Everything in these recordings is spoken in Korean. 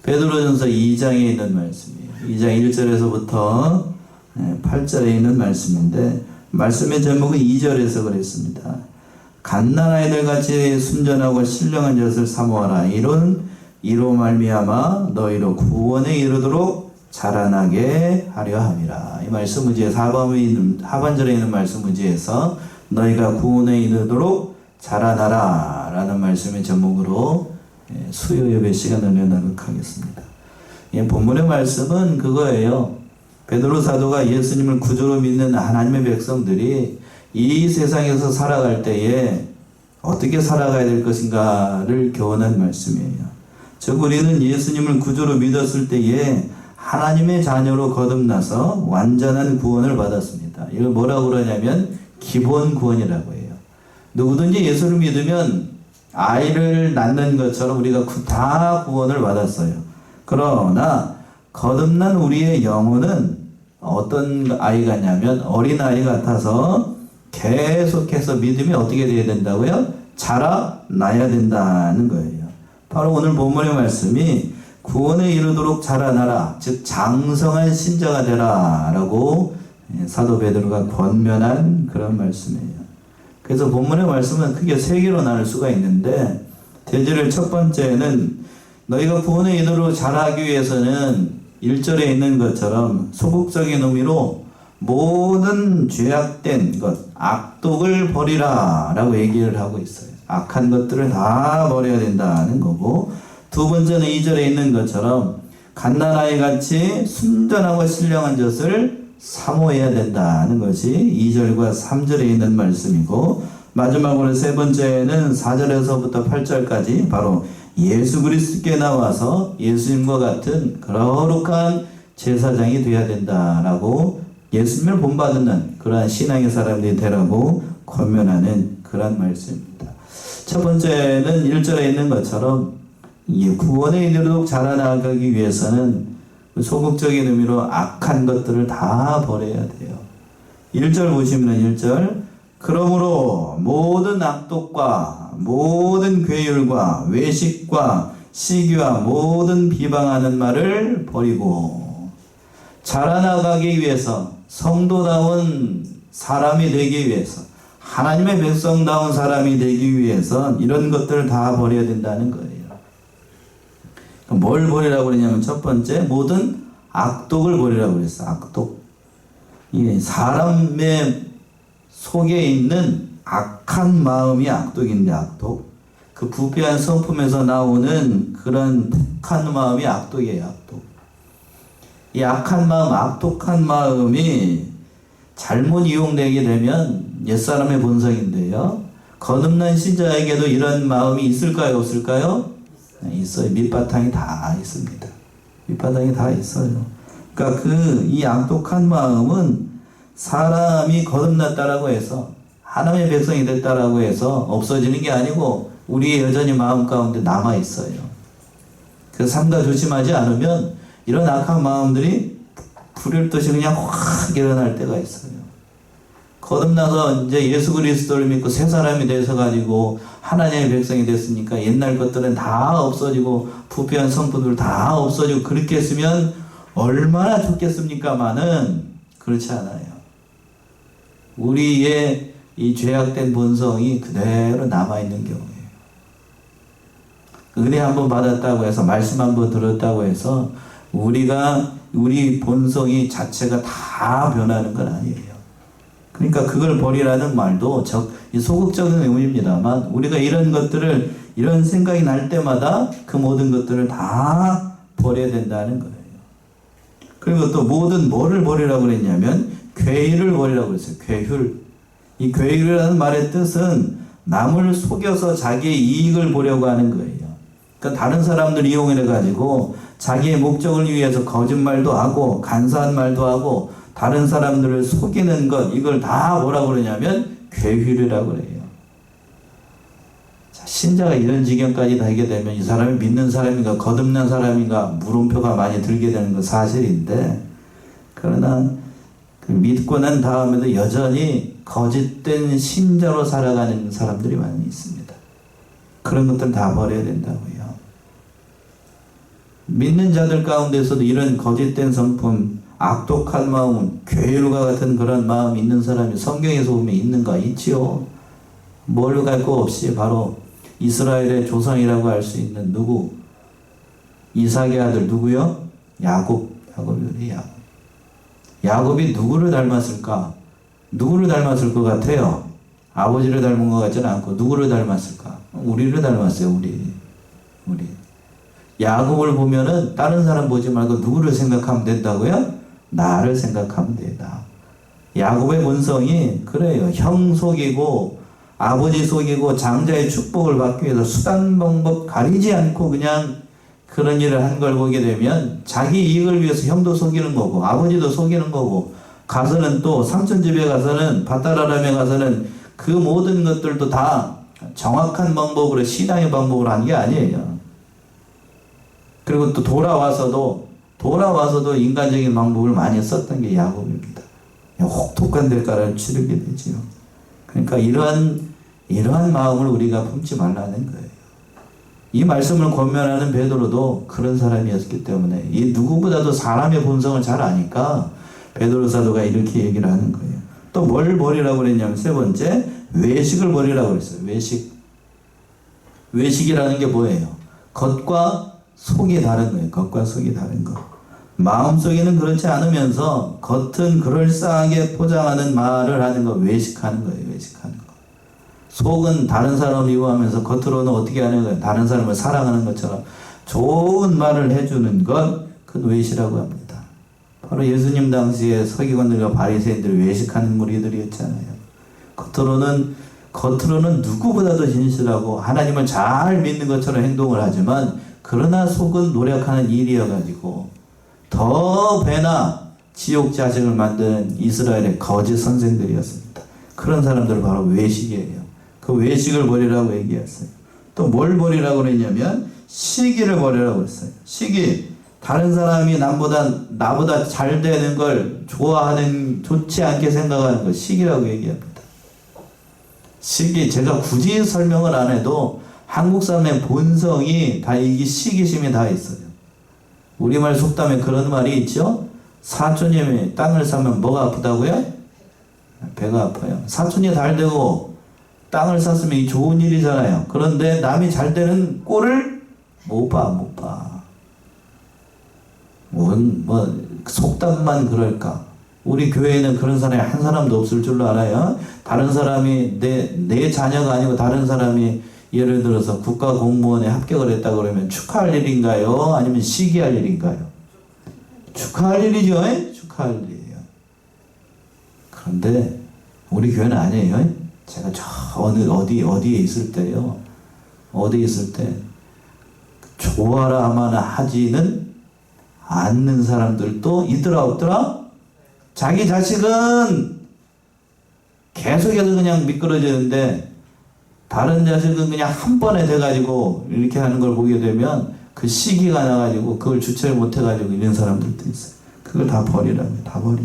베드로전서 2장에 있는 말씀이에요. 2장 1절에서부터 8절에 있는 말씀인데, 말씀의 제목은 2절에서 그랬습니다. 갓난아이들 같이 순전하고 신령한 젖을 사모하라. 이로 말미암아 너희로 구원에 이르도록 자라나게 하려 함이라. 이 말씀 문제에서 하반절에 있는 말씀 문제에서 너희가 구원에 이르도록 자라나라 라는 말씀의 제목으로 수요 예배 시간을 내도록 하겠습니다. 본문의 말씀은 그거예요. 베드로 사도가 예수님을 구주로 믿는 하나님의 백성들이 이 세상에서 살아갈 때에 어떻게 살아가야 될 것인가를 교훈한 말씀이에요. 즉 우리는 예수님을 구주로 믿었을 때에 하나님의 자녀로 거듭나서 완전한 구원을 받았습니다. 이걸 뭐라고 그러냐면 기본 구원이라고 해요. 누구든지 예수를 믿으면 아이를 낳는 것처럼 우리가 다 구원을 받았어요. 그러나 거듭난 우리의 영혼은 어떤 아이 같냐면 어린아이 같아서 계속해서 믿음이 어떻게 돼야 된다고요? 자라나야 된다는 거예요. 바로 오늘 본문의 말씀이 구원에 이르도록 자라나라, 즉 장성한 신자가 되라 라고 사도 베드로가 권면한 그런 말씀이에요. 그래서 본문의 말씀은 크게 세 개로 나눌 수가 있는데, 대제를 첫 번째는 너희가 구원에 이르도록 자라기 위해서는 1절에 있는 것처럼 소극적인 의미로 모든 죄악된 것, 악독을 버리라 라고 얘기를 하고 있어요. 악한 것들을 다 버려야 된다는 거고, 두 번째는 2절에 있는 것처럼 갓난아이 같이 순전하고 신령한 젖을 사모해야 된다는 것이 2절과 3절에 있는 말씀이고, 마지막으로 세 번째는 4절에서부터 8절까지 바로 예수 그리스도께 나와서 예수님과 같은 거룩한 제사장이 되어야 된다라고 예수님을 본받는 그러한 신앙의 사람들이 되라고 권면하는 그런 말씀입니다. 첫 번째는 1절에 있는 것처럼 구원에 이르도록 자라나가기 위해서는 소극적인 의미로 악한 것들을 다 버려야 돼요. 1절 보시면 1절, 그러므로 모든 악독과 모든 괴율과 외식과 시기와 모든 비방하는 말을 버리고 자라나가기 위해서, 성도다운 사람이 되기 위해서, 하나님의 백성다운 사람이 되기 위해서 이런 것들을 다 버려야 된다는 거예요. 뭘 버리라고 그러냐면 첫 번째, 모든 악독을 버리라고 그랬어. 악독. 이게 사람의 속에 있는 악한 마음이 악독인데, 악독. 그 부패한 성품에서 나오는 그런 택한 마음이 악독이에요. 악독. 이 악한 마음, 악독한 마음이 잘못 이용되게 되면 옛사람의 본성인데요, 거듭난 신자에게도 이런 마음이 있을까요? 없을까요? 있어요. 밑바탕이 다 있습니다. 밑바탕이 다 있어요. 그러니까 이 악독한 마음은 사람이 거듭났다라고 해서, 하나님의 백성이 됐다라고 해서 없어지는 게 아니고 우리의 여전히 마음 가운데 남아 있어요. 그래서 삼가 조심하지 않으면 이런 악한 마음들이 불일 듯이 그냥 확 일어날 때가 있어요. 거듭나서 이제 예수 그리스도를 믿고 새 사람이 되서 가지고 하나님의 백성이 됐으니까 옛날 것들은 다 없어지고 부패한 성품들 다 없어지고 그렇게 했으면 얼마나 좋겠습니까마는 그렇지 않아요. 우리의 이 죄악된 본성이 그대로 남아있는 경우예요. 은혜 한번 받았다고 해서, 말씀 한번 들었다고 해서 우리 본성이 자체가 다 변하는 건 아니에요. 그러니까 그걸 버리라는 말도 소극적인 의미입니다만, 우리가 이런 것들을, 이런 생각이 날 때마다 그 모든 것들을 다 버려야 된다는 거예요. 그리고 또 뭐를 버리라고 그랬냐면 괴율을 버리라고 그랬어요. 괴율. 이 괴율이라는 말의 뜻은 남을 속여서 자기의 이익을 보려고 하는 거예요. 그러니까 다른 사람들 이용해 가지고 자기의 목적을 위해서 거짓말도 하고 간사한 말도 하고 다른 사람들을 속이는 것, 이걸 다 뭐라고 그러냐면 괴율이라고 그래요. 자, 신자가 이런 지경까지 되게 되면 이 사람이 믿는 사람인가 거듭난 사람인가 물음표가 많이 들게 되는 건 사실인데, 그러나 믿고 난 다음에도 여전히 거짓된 신자로 살아가는 사람들이 많이 있습니다. 그런 것들 다 버려야 된다고요. 믿는 자들 가운데서도 이런 거짓된 성품, 악독한 마음, 괴율과 같은 그런 마음이 있는 사람이 성경에서 보면 있는가? 있지요. 뭘로 갈 거 없이 바로 이스라엘의 조상이라고 할 수 있는 누구? 이삭의 아들 누구요? 야곱이 야곱. 야곱이 누구를 닮았을까? 누구를 닮았을 것 같아요? 아버지를 닮은 것 같지는 않고 누구를 닮았을까? 우리를 닮았어요. 우리. 야곱을 보면은 다른 사람 보지 말고 누구를 생각하면 된다고요? 나를 생각하면 된다. 야곱의 본성이 그래요. 형 속이고 아버지 속이고 장자의 축복을 받기 위해서 수단 방법 가리지 않고 그냥 그런 일을 한 걸 보게 되면 자기 이익을 위해서 형도 속이는 거고 아버지도 속이는 거고 가서는 또 삼촌 집에 가서는 밭다라람에 가서는 그 모든 것들도 다 정확한 방법으로 신앙의 방법으로 한 게 아니에요. 그리고 또 돌아와서도 인간적인 방법을 많이 썼던 게 야곱입니다. 혹독한 대가를 치르게 되지요. 그러니까 이러한 마음을 우리가 품지 말라는 거예요. 이 말씀을 권면하는 베드로도 그런 사람이었기 때문에 이 누구보다도 사람의 본성을 잘 아니까 베드로 사도가 이렇게 얘기를 하는 거예요. 또 뭘 버리라고 그랬냐면 세 번째 외식을 버리라고 그랬어요. 외식이라는 게 뭐예요? 겉과 속이 다른 거예요. 겉과 속이 다른 거. 마음속에는 그렇지 않으면서 겉은 그럴싸하게 포장하는 말을 하는 거 외식하는 거예요. 외식하는 거. 속은 다른 사람을 미워하면서 겉으로는 어떻게 하는 거예요? 다른 사람을 사랑하는 것처럼 좋은 말을 해주는 것, 그건 외식이라고 합니다. 바로 예수님 당시에 서기관들과 바리새인들 외식하는 무리들이었잖아요. 겉으로는 누구보다도 진실하고 하나님을 잘 믿는 것처럼 행동을 하지만 그러나 속은 노력하는 일이어가지고 더 배나 지옥 자식을 만드는 이스라엘의 거짓 선생들이었습니다. 그런 사람들 바로 외식이에요. 그 외식을 버리라고 얘기했어요. 또 뭘 버리라고 그랬냐면 시기를 버리라고 했어요. 시기. 다른 사람이 나보다 잘 되는 걸 좋지 않게 생각하는 거 시기라고 얘기합니다. 시기, 제가 굳이 설명을 안 해도 한국 사람의 본성이 다 이게 시기심이 다 있어요. 우리말 속담에 그런 말이 있죠. 사촌이 땅을 사면 뭐가 아프다고요? 배가 아파요. 사촌이 잘 되고 땅을 샀으면 이 좋은 일이잖아요. 그런데 남이 잘 되는 꼴을 못 봐. 속담만 그럴까? 우리 교회에는 그런 사람이 한 사람도 없을 줄로 알아요. 다른 사람이 내 자녀가 아니고 다른 사람이 예를 들어서 국가 공무원에 합격을 했다 그러면 축하할 일인가요? 아니면 시기할 일인가요? 축하할 일이죠. 축하할 일이에요. 그런데 우리 교회는 아니에요. 제가 어디에 있을 때요. 어디에 있을 때 좋아라 하마나 하지는 않는 사람들도 있더라 없더라? 자기 자식은 계속해서 그냥 미끄러지는데 다른 자식은 그냥 한 번에 돼가지고 이렇게 하는 걸 보게 되면 그 시기가 나가지고 그걸 주체를 못해가지고 이런 사람들도 있어요. 그걸 다 버리라고요. 다 버려.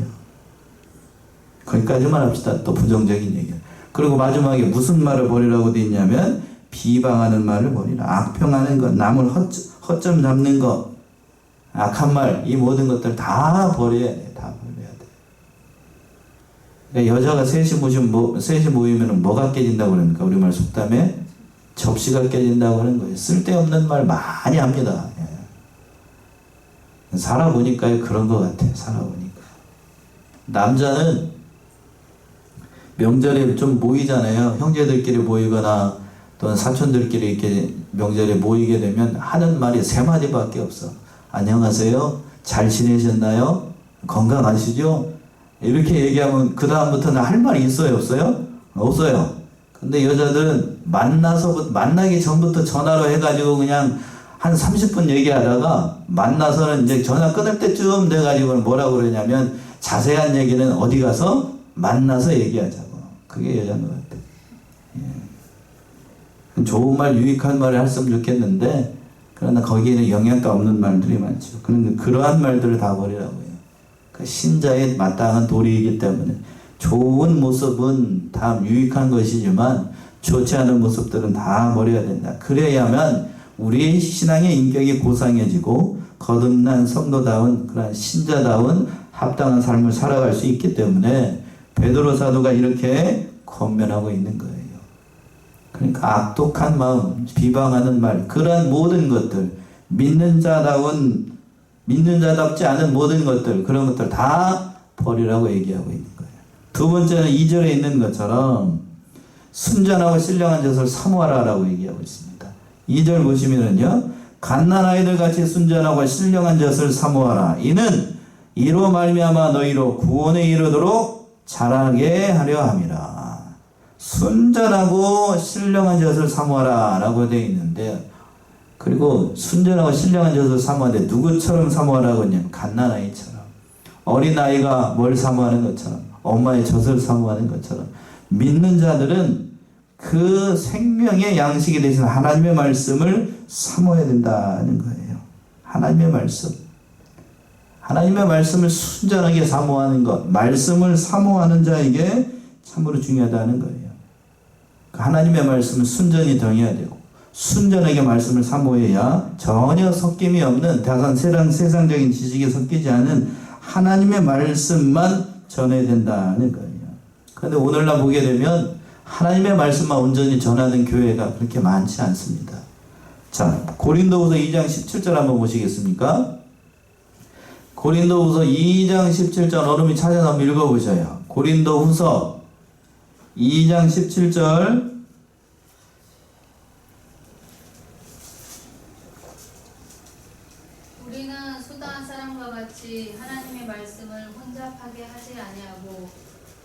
거기까지만 합시다. 또 부정적인 얘기. 그리고 마지막에 무슨 말을 버리라고 돼 있냐면 비방하는 말을 버리라. 악평하는 것, 남을 허점 잡는 것, 악한 말, 이 모든 것들 다 버려야 돼. 다 버려야 돼. 그러니까 여자가 셋이 모이면 뭐가 깨진다고 그럽니까? 우리말 속담에 접시가 깨진다고 하는 거예요. 쓸데없는 말 많이 합니다. 살아보니까 그런 것 같아요. 살아보니까. 남자는 명절에 좀 모이잖아요. 형제들끼리 모이거나 또는 사촌들끼리 이렇게 명절에 모이게 되면 하는 말이 세 마디밖에 없어. 안녕하세요. 잘 지내셨나요? 건강하시죠? 이렇게 얘기하면 그 다음부터는 할 말이 있어요? 없어요? 없어요. 근데 여자들은 만나기 전부터 전화로 해가지고 그냥 한 30분 얘기하다가 만나서는 이제 전화 끊을 때쯤 돼가지고는 뭐라고 그러냐면 자세한 얘기는 어디 가서 만나서 얘기하자고. 그게 여자인 것 같아요. 예. 좋은 말, 유익한 말을 했으면 좋겠는데 그러나 거기에는 영양가 없는 말들이 많죠. 그러한 말들을 다 버리라고요. 그 신자의 마땅한 도리이기 때문에 좋은 모습은 다 유익한 것이지만 좋지 않은 모습들은 다 버려야 된다. 그래야만 우리의 신앙의 인격이 고상해지고 거듭난 성도다운 그런 신자다운 합당한 삶을 살아갈 수 있기 때문에 베드로 사도가 이렇게 권면하고 있는 거예요. 그러니까 악독한 마음, 비방하는 말, 그러한 모든 것들, 믿는 자답지 않은 모든 것들, 그런 것들 다 버리라고 얘기하고 있는 거예요. 두 번째는 2절에 있는 것처럼 순전하고 신령한 젖을 사모하라라고 얘기하고 있습니다. 2절 보시면은요, 갓난아이들 같이 순전하고 신령한 젖을 사모하라. 이는 이로 말미암아 너희로 구원에 이르도록 자라게 하려 함이라. 순전하고 신령한 젖을 사모하라 라고 되어 있는데, 그리고 순전하고 신령한 젖을 사모하는데 누구처럼 사모하라고 하냐면 갓난아이처럼, 어린아이가 뭘 사모하는 것처럼, 엄마의 젖을 사모하는 것처럼 믿는 자들은 그 생명의 양식이 되신 하나님의 말씀을 사모해야 된다는 거예요. 하나님의 말씀을 순전하게 사모하는 것, 말씀을 사모하는 자에게 참으로 중요하다는 거예요. 하나님의 말씀을 순전히 정해야 되고 순전하게 말씀을 사모해야 전혀 섞임이 없는 세상적인 지식이 섞이지 않은 하나님의 말씀만 전해야 된다는 거예요. 그런데 오늘날 보게 되면 하나님의 말씀만 온전히 전하는 교회가 그렇게 많지 않습니다. 자, 고린도후서 2장 17절 한번 보시겠습니까? 고린도후서 2장 17절 어른이 찾아서 한번 읽어보셔요. 고린도후서 2장 17절 우리는 수다한 사람과 같이 하나님의 말씀을 혼잡하게 하지 아니하고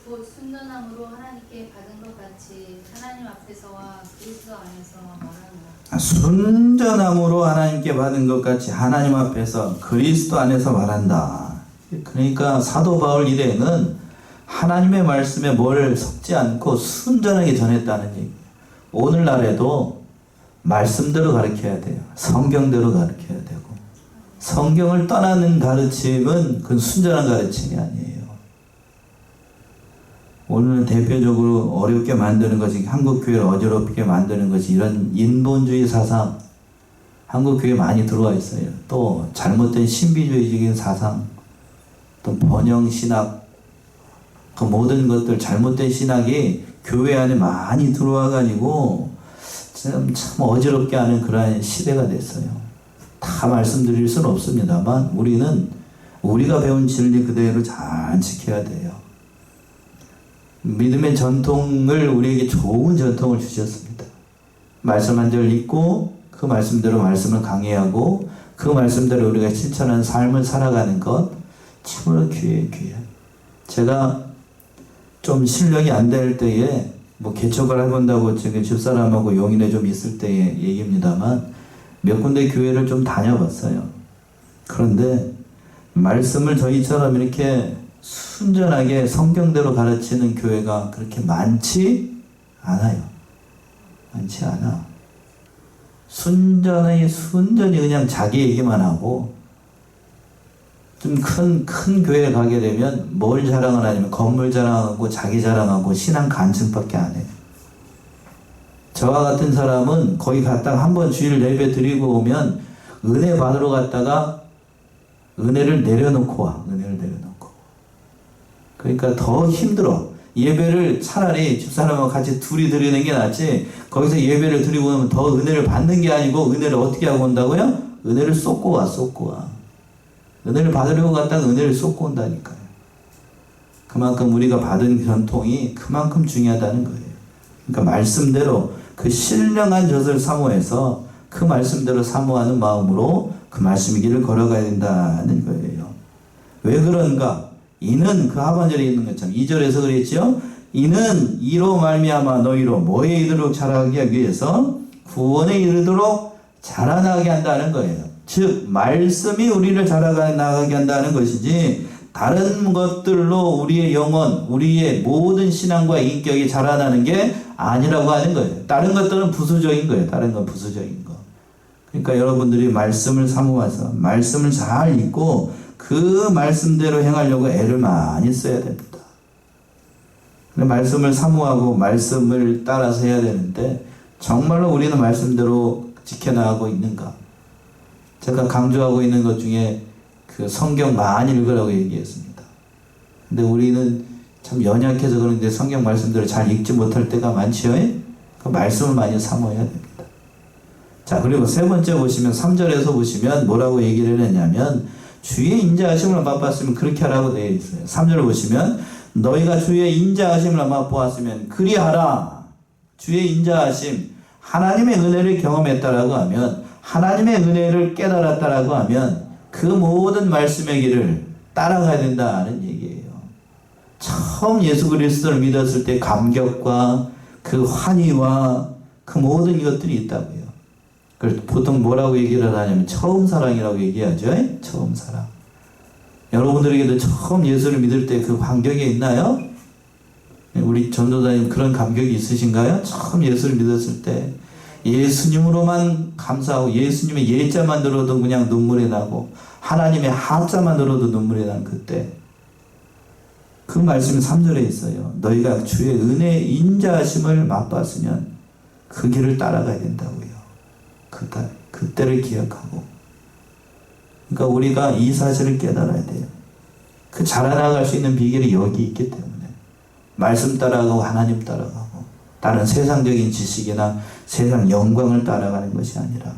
곧 순전함으로 하나님께 받은 것 같이 하나님 앞에서와 그리스도 안에서 말하노라. 순전함으로 하나님께 받은 것 같이 하나님 앞에서 그리스도 안에서 말한다. 그러니까 사도 바울 일행은 하나님의 말씀에 뭘 섞지 않고 순전하게 전했다는 얘기예요. 오늘날에도 말씀대로 가르쳐야 돼요. 성경대로 가르쳐야 되고, 성경을 떠나는 가르침은 그건 순전한 가르침이 아니에요. 오늘은 대표적으로 어렵게 만드는 것이, 한국교회를 어지럽게 만드는 것이 이런 인본주의 사상, 한국교회에 많이 들어와 있어요. 또 잘못된 신비주의적인 사상, 또 번영신학, 그 모든 것들, 잘못된 신학이 교회 안에 많이 들어와가지고 참 어지럽게 하는 그러한 시대가 됐어요. 다 말씀드릴 수는 없습니다만 우리는 우리가 배운 진리 그대로 잘 지켜야 돼요. 믿음의 전통을, 우리에게 좋은 전통을 주셨습니다. 말씀 한 절 읽고 그 말씀대로 말씀을 강의하고 그 말씀대로 우리가 실천하는 삶을 살아가는 것, 참으로 귀해요. 제가 좀 실력이 안 될 때에 개척을 해본다고 지금 집사람하고 용인에 좀 있을 때의 얘기입니다만 몇 군데 교회를 좀 다녀봤어요. 그런데 말씀을 저희처럼 이렇게 순전하게 성경대로 가르치는 교회가 그렇게 많지 않아요. 많지 않아. 순전히 그냥 자기 얘기만 하고, 좀 큰 교회에 가게 되면 뭘 자랑을 하냐면 건물 자랑하고 자기 자랑하고 신앙 간증밖에 안 해요. 저와 같은 사람은 거기 갔다가 한번 주일 예배 드리고 오면 은혜 받으러 갔다가 은혜를 내려놓고 와. 그러니까 더 힘들어. 예배를 차라리 집사람하고 같이 둘이 드리는 게 낫지, 거기서 예배를 드리고 오면 더 은혜를 받는 게 아니고 은혜를 어떻게 하고 온다고요? 은혜를 쏟고 와. 은혜를 받으려고 갔다가 은혜를 쏟고 온다니까요. 그만큼 우리가 받은 전통이 그만큼 중요하다는 거예요. 그러니까 말씀대로 그 신령한 젖을 사모해서 그 말씀대로 사모하는 마음으로 그 말씀의 길을 걸어가야 된다는 거예요. 왜 그런가? 이는 그 하반절에 있는 것처럼 2절에서 그랬죠. 이는 이로 말미암아 너희로 뭐에 이르도록 자라게 하기 위해서 구원에 이르도록 자라나게 한다는 거예요. 즉 말씀이 우리를 자라나가게 한다는 것이지 다른 것들로 우리의 영혼, 우리의 모든 신앙과 인격이 자라나는 게 아니라고 하는 거예요. 다른 것들은 부수적인 거예요. 다른 건 부수적인 거. 그러니까 여러분들이 말씀을 사모해서 말씀을 잘 읽고 그 말씀대로 행하려고 애를 많이 써야 됩니다. 말씀을 사모하고 말씀을 따라서 해야 되는데 정말로 우리는 말씀대로 지켜나가고 있는가? 제가 강조하고 있는 것 중에 그 성경 많이 읽으라고 얘기했습니다. 근데 우리는 참 연약해서 그런데 성경 말씀들을 잘 읽지 못할 때가 많지요. 그 말씀을 많이 사모해야 됩니다. 자, 그리고 세 번째 보시면 3절에서 보시면 뭐라고 얘기를 했냐면 주의 인자하심을 맛봤으면 그렇게 하라고 되어 있어요. 3절을 보시면 너희가 주의 인자하심을 맛보았으면 그리하라. 주의 인자하심, 하나님의 은혜를 경험했다라고 하면, 하나님의 은혜를 깨달았다라고 하면 그 모든 말씀의 길을 따라가야 된다는 얘기예요. 처음 예수 그리스도를 믿었을 때 감격과 그 환희와 그 모든 것들이 있다고요. 그래서 보통 뭐라고 얘기를 하냐면 처음 사랑이라고 얘기하죠. 처음 사랑. 여러분들에게도 처음 예수를 믿을 때 그 감격이 있나요? 우리 전도사님 그런 감격이 있으신가요? 처음 예수를 믿었을 때 예수님으로만 감사하고 예수님의 예자만 들어도 그냥 눈물이 나고 하나님의 하자만 들어도 눈물이 나는 그때, 그 말씀이 3절에 있어요. 너희가 주의 은혜의 인자하심을 맛봤으면 그 길을 따라가야 된다고요. 그때를 기억하고. 그러니까 우리가 이 사실을 깨달아야 돼요. 그 자라나갈 수 있는 비결이 여기 있기 때문에 말씀 따라가고 하나님 따라가고 다른 세상적인 지식이나 세상 영광을 따라가는 것이 아니라,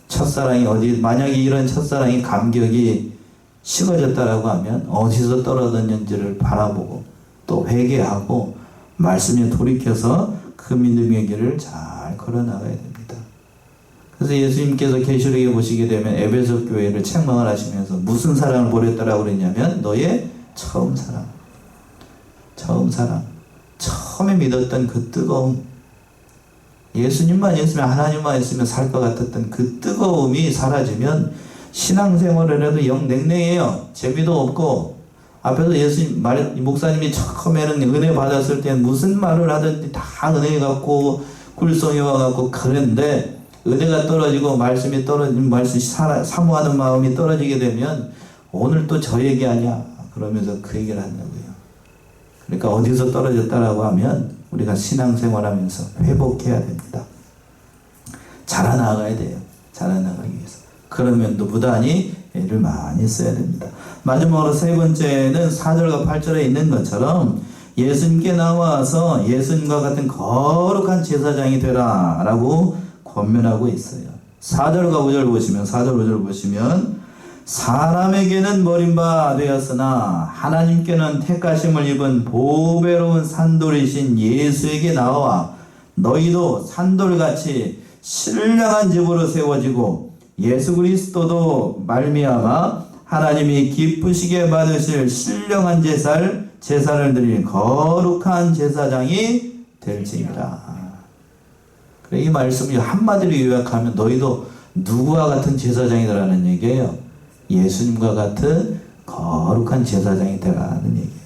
첫사랑이 만약에 이런 첫사랑이 감격이 식어졌다라고 하면 어디서 떨어졌는지를 바라보고 또 회개하고 말씀에 돌이켜서 그 믿음의 길을 잘 걸어나가야 됩니다. 그래서 예수님께서 계시록에 보시게 되면 에베소 교회를 책망을 하시면서 무슨 사랑을 보냈다라고 그랬냐면 너의 처음 사랑, 처음에 믿었던 그 뜨거움, 예수님만 있으면 하나님만 있으면 살 것 같았던 그 뜨거움이 사라지면 신앙생활을 해도 영 냉랭해요. 재미도 없고, 앞에서 목사님이 처음에는 은혜 받았을 때 무슨 말을 하든지 다 은혜 갖고 굴성이 와갖고 그랬는데, 은혜가 떨어지고 말씀이 떨어지면 사모하는 마음이 떨어지게 되면 오늘 또 저 얘기 아니야 그러면서 그 얘기를 한다고요. 그러니까 어디서 떨어졌다라고 하면 우리가 신앙생활하면서 회복해야 됩니다. 자라나가야 돼요. 자라나가기 위해서. 그러면 또 무단히 애를 많이 써야 됩니다. 마지막으로 세 번째는 4절과 8절에 있는 것처럼 예수님께 나와서 예수님과 같은 거룩한 제사장이 되라 라고 권면하고 있어요. 4절과 5절 보시면 사람에게는 버림바 되었으나 하나님께는 택하심을 입은 보배로운 산돌이신 예수에게 나와 너희도 산돌같이 신령한 집으로 세워지고 예수 그리스도도 말미암아 하나님이 기쁘시게 받으실 신령한 제사를 드릴 거룩한 제사장이 될지니라. 이 말씀을 한마디로 요약하면 너희도 누구와 같은 제사장이라는 얘기예요. 예수님과 같은 거룩한 제사장이 되라는 얘기예요.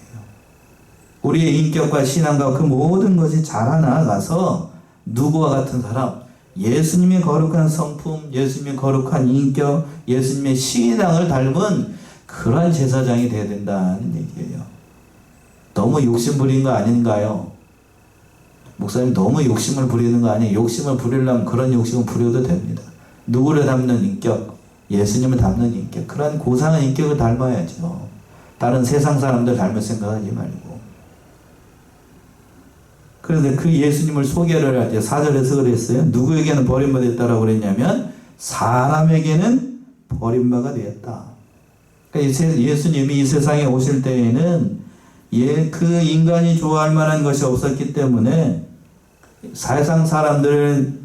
우리의 인격과 신앙과 그 모든 것이 자라나가서 누구와 같은 사람, 예수님의 거룩한 성품, 예수님의 거룩한 인격, 예수님의 신앙을 닮은 그러한 제사장이 되어야 된다는 얘기예요. 너무 욕심 부린 거 아닌가요? 목사님 너무 욕심을 부리는 거 아니에요? 욕심을 부리려면 그런 욕심을 부려도 됩니다. 누구를 닮는 인격, 예수님을 닮는 인격, 그런 고상한 인격을 닮아야죠. 다른 세상 사람들 닮을 생각하지 말고. 그런데 그 예수님을 소개를 할 때 4절에서 그랬어요. 누구에게는 버림받았다라고 그랬냐면 사람에게는 버림바가 되었다. 그러니까 예수님이 이 세상에 오실 때에는 그 인간이 좋아할 만한 것이 없었기 때문에 세상 사람들은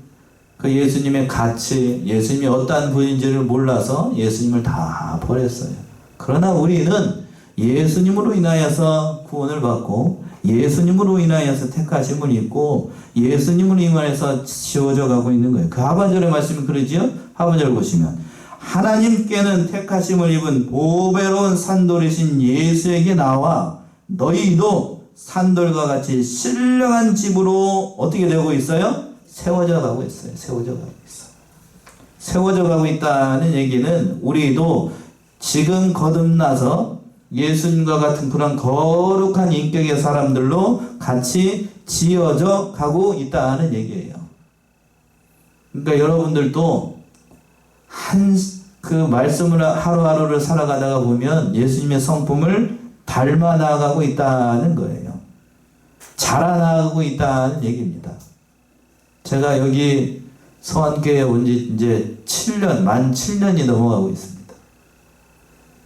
그 예수님의 가치, 예수님이 어떠한 분인지를 몰라서 예수님을 다 버렸어요. 그러나 우리는 예수님으로 인하여서 구원을 받고 예수님으로 인하여서 택하심을 입고 예수님으로 인하여서 지워져 가고 있는 거예요. 그 하반절의 말씀이 그러지요? 하반절 보시면 하나님께는 택하심을 입은 보배로운 산돌이신 예수에게 나와 너희도 산돌과 같이 신령한 집으로 어떻게 되고 있어요? 세워져 가고 있어요. 세워져 가고 있다는 얘기는 우리도 지금 거듭나서 예수님과 같은 그런 거룩한 인격의 사람들로 같이 지어져 가고 있다는 얘기예요. 그러니까 여러분들도 그 말씀을 하루하루를 살아가다가 보면 예수님의 성품을 닮아 나아가고 있다는 거예요. 자라나가고 있다는 얘기입니다. 제가 여기 서안교회에 온 지 이제 7년, 만 7년이 넘어가고 있습니다.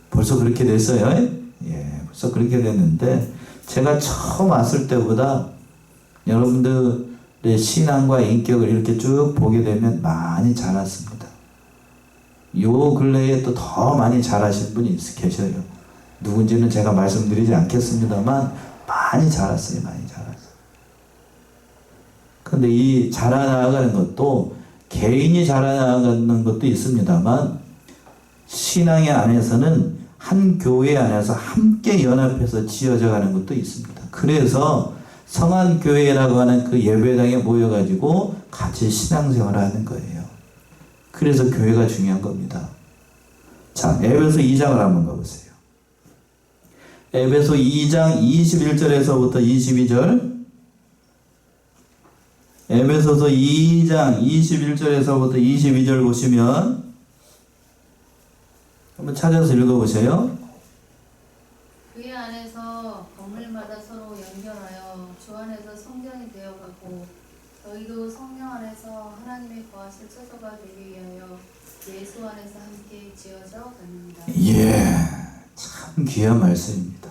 벌써 그렇게 됐어요? 예, 벌써 그렇게 됐는데, 제가 처음 왔을 때보다 여러분들의 신앙과 인격을 이렇게 쭉 보게 되면 많이 자랐습니다. 요 근래에 또 더 많이 자라신 분이 계셔요. 누군지는 제가 말씀드리지 않겠습니다만, 많이 자랐어요, 많이 자랐어요. 근데 이 자라나가는 것도 개인이 자라나가는 것도 있습니다만, 신앙의 안에서는 한 교회 안에서 함께 연합해서 지어져 가는 것도 있습니다. 그래서 성안교회라고 하는 그 예배당에 모여가지고 같이 신앙생활을 하는 거예요. 그래서 교회가 중요한 겁니다. 자, 에베소 2장을 한번 가보세요. 에베소 2장 21절에서부터 22절. 에베소서 2장 21절에서부터 22절 보시면 한번 찾아서 읽어보세요. 그의 안에서 건물마다 서로 연결하여 주 안에서 성전이 되어가고 너희도 성령 안에서 하나님의 거하실 처소가 되기 위하여 예수 안에서 함께 지어져 갑니다. 예, 참 귀한 말씀입니다.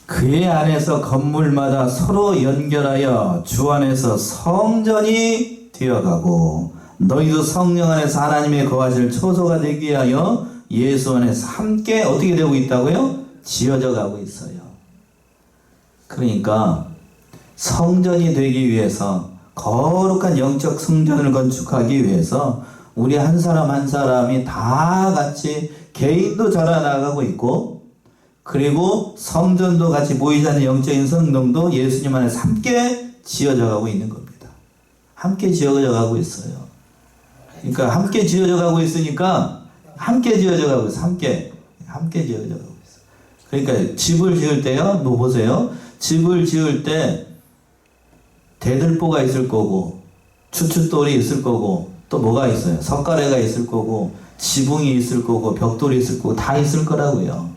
그의 안에서 건물마다 서로 연결하여 주 안에서 성전이 되어가고 너희도 성령 안에서 하나님의 거하실 처소가 되기 위하여 예수 안에서 함께 어떻게 되고 있다고요? 지어져 가고 있어요. 그러니까 성전이 되기 위해서, 거룩한 영적 성전을 건축하기 위해서 우리 한 사람 한 사람이 다 같이 개인도 자라나가고 있고, 그리고 성전도 같이 모이지 않는 영적인 성동도 예수님 안에서 함께 지어져 가고 있는 겁니다. 함께 지어져 가고 있어요. 그러니까 함께 지어져 가고 있으니까 함께 지어져 가고 있어요. 함께 지어져 가고 있어요. 그러니까 집을 지을 때요, 뭐 보세요. 집을 지을 때 대들보가 있을 거고, 추춧돌이 있을 거고, 또 뭐가 있어요? 석가래가 있을 거고, 지붕이 있을 거고, 벽돌이 있을 거고, 다 있을 거라고요.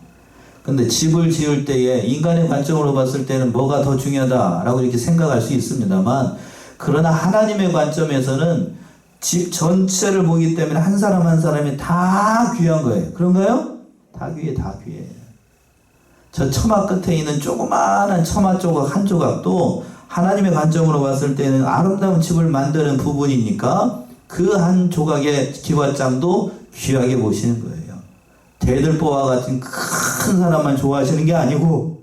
근데 집을 지을 때에 인간의 관점으로 봤을 때는 뭐가 더 중요하다라고 이렇게 생각할 수 있습니다만, 그러나 하나님의 관점에서는 집 전체를 보기 때문에 한 사람 한 사람이 다 귀한 거예요. 그런가요? 다 귀해, 다 귀해. 저 처마 끝에 있는 조그마한 처마 조각 한 조각도 하나님의 관점으로 봤을 때는 아름다운 집을 만드는 부분이니까 그 한 조각의 기와장도 귀하게 보시는 거예요. 대들보와 같은 큰 사람만 좋아하시는 게 아니고,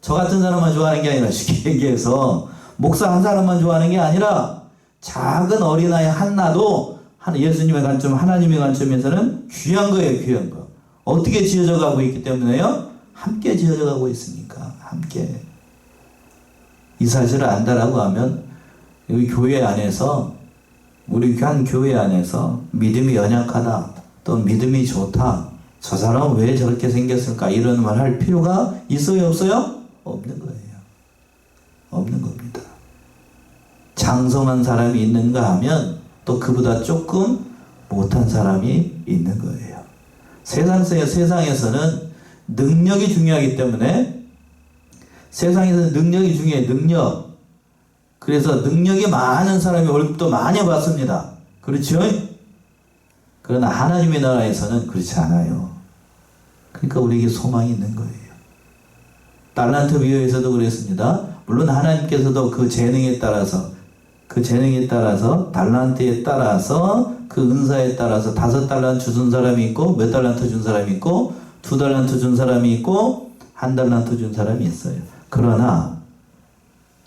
저 같은 사람만 좋아하는 게 아니라, 쉽게 얘기해서 목사 한 사람만 좋아하는 게 아니라 작은 어린아이 한나도 예수님의 관점, 하나님의 관점에서는 귀한 거예요. 귀한 거. 어떻게 지어져 가고 있기 때문에요? 함께 지어져 가고 있으니까. 함께. 이 사실을 안다라고 하면 여기 교회 안에서, 우리 한 교회 안에서 믿음이 연약하다, 또 믿음이 좋다, 저 사람은 왜 저렇게 생겼을까, 이런 말 할 필요가 있어요, 없어요? 없는 거예요. 없는 겁니다. 장성한 사람이 있는가 하면 또 그보다 조금 못한 사람이 있는 거예요. 세상에서는 능력이 중요하기 때문에, 세상에서는 능력이 중요해요. 능력. 그래서 능력이 많은 사람이 월급도 많이 받습니다. 그렇죠? 그러나 하나님의 나라에서는 그렇지 않아요. 그러니까 우리에게 소망이 있는 거예요. 달란트 비유에서도 그랬습니다. 물론 하나님께서도 그 재능에 따라서, 달란트에 따라서, 그 은사에 따라서 5달란트 준 사람이 있고, 몇 달란트 준 사람이 있고, 2달란트 준 사람이 있고, 1달란트 준 사람이 있어요. 그러나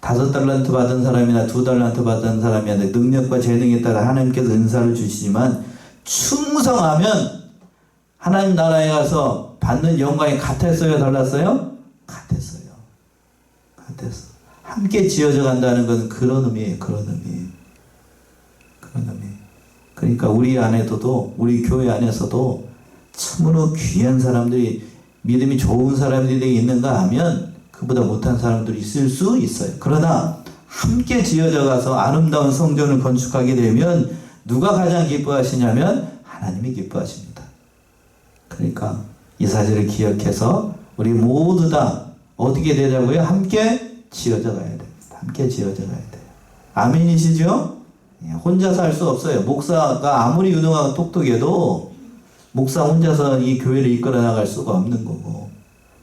5달란트 받은 사람이나 2달란트 받은 사람이나 능력과 재능에 따라 하나님께서 은사를 주시지만, 충성하면 하나님 나라에 가서 받는 영광이 같았어요, 달랐어요? 같았어요. 함께 지어져 간다는 건 그런 의미예요. 그런 의미. 그러니까 우리 안에도, 우리 교회 안에서도 참으로 귀한 사람들이, 믿음이 좋은 사람들이 있는가 하면 그보다 못한 사람들이 있을 수 있어요. 그러나 함께 지어져 가서 아름다운 성전을 건축하게 되면 누가 가장 기뻐하시냐면 하나님이 기뻐하십니다. 그러니까 이 사실을 기억해서 우리 모두 다 어떻게 되자고요? 함께 지어져 가야 됩니다. 함께 지어져 가야 돼요. 아멘이시죠? 혼자서 할 수 없어요. 목사가 아무리 유능하고 똑똑해도 목사 혼자서 이 교회를 이끌어 나갈 수가 없는 거고,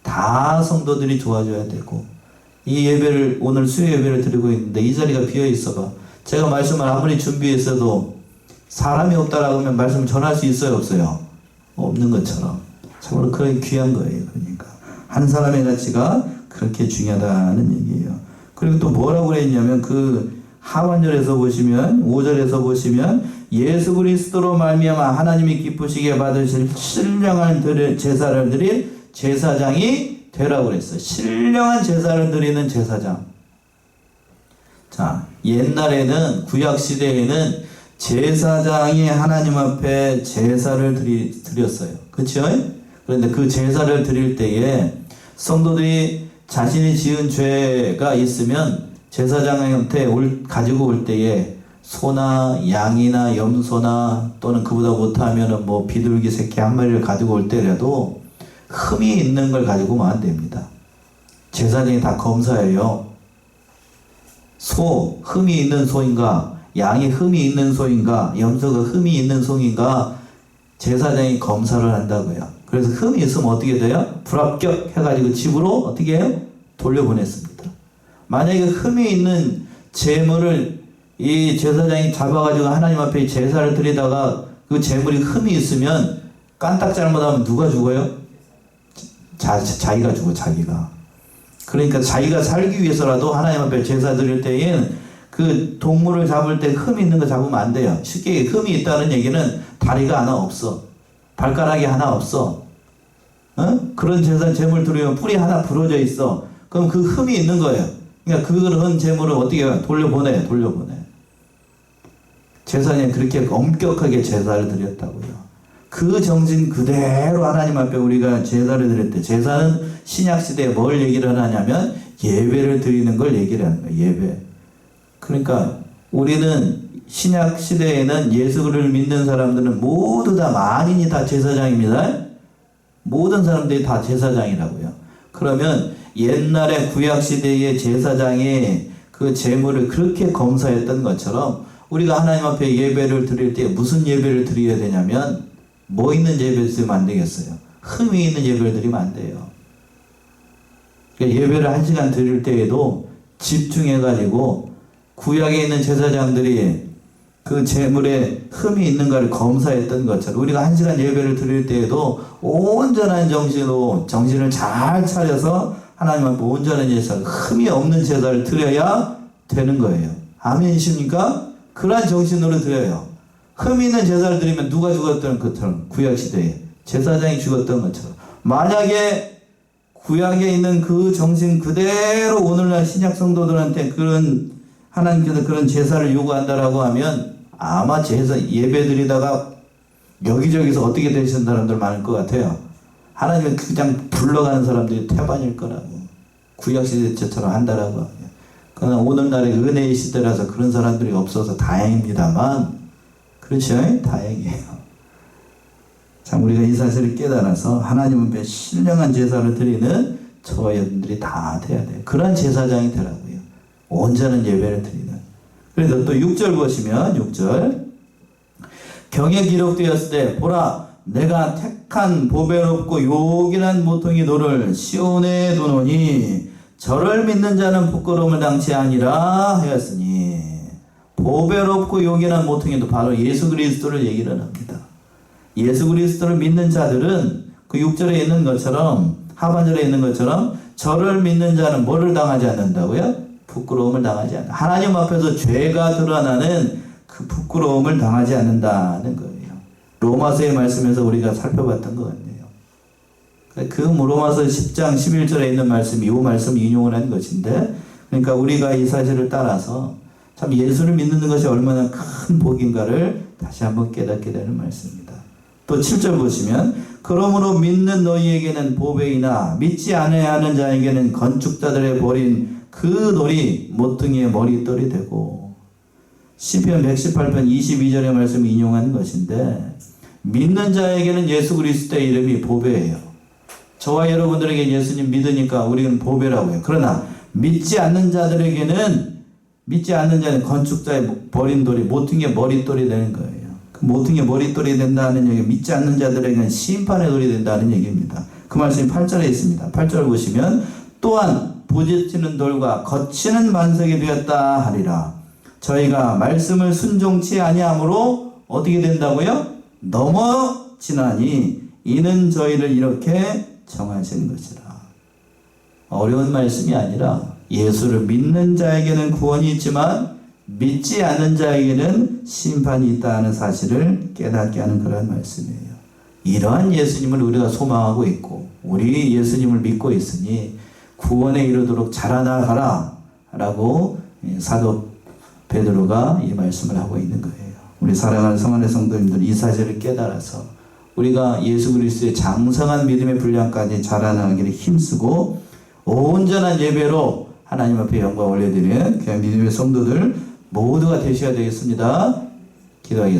다 성도들이 도와줘야 되고, 이 예배를 오늘 수요 예배를 드리고 있는데 이 자리가 비어 있어봐. 제가 말씀을 아무리 준비했어도 사람이 없다라고 하면 말씀을 전할 수 있어요, 없어요? 없는 것처럼. 참으로 그런 귀한 거예요. 그러니까 한 사람의 가치가 그렇게 중요하다는 얘기예요. 그리고 또 뭐라고 그랬냐면 그 하반절에서 보시면 5절에서 보시면 예수 그리스도로 말미암아 하나님이 기쁘시게 받으실 신령한 제사를 드릴 제사장이 되라고 그랬어요. 신령한 제사를 드리는 제사장. 자, 옛날에는 구약 시대에는 제사장이 하나님 앞에 제사를 드렸어요. 그렇죠? 그런데 그 제사를 드릴 때에 성도들이 자신이 지은 죄가 있으면 제사장한테 가지고 올 때에 소나 양이나 염소나 또는 그보다 못하면은 뭐 비둘기 새끼 한 마리를 가지고 올 때라도 흠이 있는 걸 가지고 오면 안 됩니다. 제사장이 다 검사해요. 소, 흠이 있는 소인가, 양이 흠이 있는 소인가, 염소가 흠이 있는 소인가, 제사장이 검사를 한다고요. 그래서 흠이 있으면 어떻게 돼요? 불합격 해가지고 집으로 어떻게 해요? 돌려보냈습니다. 만약에 흠이 있는 재물을 이 제사장이 잡아가지고 하나님 앞에 제사를 드리다가 그 재물이 흠이 있으면 깐딱 잘못하면 누가 죽어요? 자기가 죽어, 자기가. 그러니까 자기가 살기 위해서라도 하나님 앞에 제사 드릴 때엔 그 동물을 잡을 때 흠이 있는 거 잡으면 안 돼요. 쉽게 흠이 있다는 얘기는 다리가 하나 없어. 발가락이 하나 없어. 그런 제사 재물 드리면 뿔이 하나 부러져 있어. 그럼 그 흠이 있는 거예요. 그러니까 그런 재물을 어떻게 해요? 돌려보내. 제사장이 그렇게 엄격하게 제사를 드렸다고요. 그 정신 그대로 하나님 앞에 우리가 제사를 드릴 때, 제사는 신약시대에 뭘 얘기를 하냐면 예배를 드리는 걸 얘기를 하는 거예요. 예배. 그러니까 우리는 신약시대에는 예수를 믿는 사람들은 모두 다 만인이 다 제사장입니다. 모든 사람들이 다 제사장이라고요. 그러면 옛날에 구약시대의 제사장이 그 재물을 그렇게 검사했던 것처럼 우리가 하나님 앞에 예배를 드릴 때 무슨 예배를 드려야 되냐면 뭐 있는 예배를 드리면 안 되겠어요. 흠이 있는 예배를 드리면 안 돼요. 그러니까 예배를 1시간 드릴 때에도 집중해가지고 구약에 있는 제사장들이 그 재물에 흠이 있는가를 검사했던 것처럼 우리가 1시간 예배를 드릴 때에도 온전한 정신으로 정신을 잘 차려서 하나님 앞에 온전한 제사, 흠이 없는 제사를 드려야 되는 거예요. 아멘이십니까? 그러한 정신으로 드려요. 흠이 있는 제사를 드리면 누가 죽었던 것처럼 구약시대에 제사장이 죽었던 것처럼 만약에 구약에 있는 그 정신 그대로 오늘날 신약 성도들한테 그런 하나님께서 그런 제사를 요구한다라고 하면 아마 제사 예배 드리다가 여기저기서 어떻게 되시는 사람들 많을 것 같아요. 하나님은 그냥 불러가는 사람들이 태반일 거라고. 구약시대처럼 한다라고 하면. 그러나 오늘날의 은혜의 시대라서 그런 사람들이 없어서 다행입니다만, 그렇죠? 다행이에요. 참 우리가 이 사실을 깨달아서 하나님 앞에 신령한 제사를 드리는 저와 여러분들이 다 돼야 돼요. 그런 제사장이 되라고요. 온전한 예배를 드리는. 그래서 또 6절 보시면 6절 경에 기록되었을 때 보라 내가 택한 보배롭고 요긴한 모퉁이 돌을 시온에 두노니 저를 믿는 자는 부끄러움을 당치 아니라 하였으니 보배롭고 요긴한 모퉁이도 바로 예수 그리스도를 얘기를 합니다. 예수 그리스도를 믿는 자들은 그 6절에 있는 것처럼 하반절에 있는 것처럼 저를 믿는 자는 뭐를 당하지 않는다고요? 부끄러움을 당하지 않는다. 하나님 앞에서 죄가 드러나는 그 부끄러움을 당하지 않는다는 거예요. 로마서의 말씀에서 우리가 살펴봤던 것 같네요. 그 로마서 10장 11절에 있는 말씀이 이 말씀 인용을 한 것인데, 그러니까 우리가 이 사실을 따라서 참 예수를 믿는 것이 얼마나 큰 복인가를 다시 한번 깨닫게 되는 말씀입니다. 또 7절 보시면 그러므로 믿는 너희에게는 보배이나 믿지 않아야 하는 자에게는 건축자들의 버린 그 돌이 모퉁이의 머릿돌이 되고, 시편 118편 22절의 말씀을 인용한 것인데, 믿는 자에게는 예수 그리스도의 이름이 보배예요. 저와 여러분들에게 예수님 믿으니까 우리는 보배라고 해요. 그러나 믿지 않는 자는 건축자의 버린 돌이 모퉁이 의 머릿돌이 되는 거예요. 그 모퉁이 의 머릿돌이 된다는 얘기, 믿지 않는 자들에게는 심판의 돌이 된다는 얘기입니다. 그 말씀이 8절에 있습니다. 8절 보시면 또한 부딪히는 돌과 거치는 반석이 되었다 하리라. 저희가 말씀을 순종치 아니함으로 어떻게 된다고요? 넘어지나니 이는 저희를 이렇게 정하신 것이라. 어려운 말씀이 아니라 예수를 믿는 자에게는 구원이 있지만 믿지 않는 자에게는 심판이 있다는 사실을 깨닫게 하는 그런 말씀이에요. 이러한 예수님을 우리가 소망하고 있고 우리 예수님을 믿고 있으니 구원에 이르도록 자라나가라 라고 사도 베드로가 이 말씀을 하고 있는 거예요. 우리 사랑하는 성안의 성도님들, 이 사실을 깨달아서 우리가 예수 그리스도의 장성한 믿음의 분량까지 자라나기를 힘쓰고 온전한 예배로 하나님 앞에 영광 올려드리는 그냥 믿음의 성도들 모두가 되셔야 되겠습니다. 기도하겠습니다.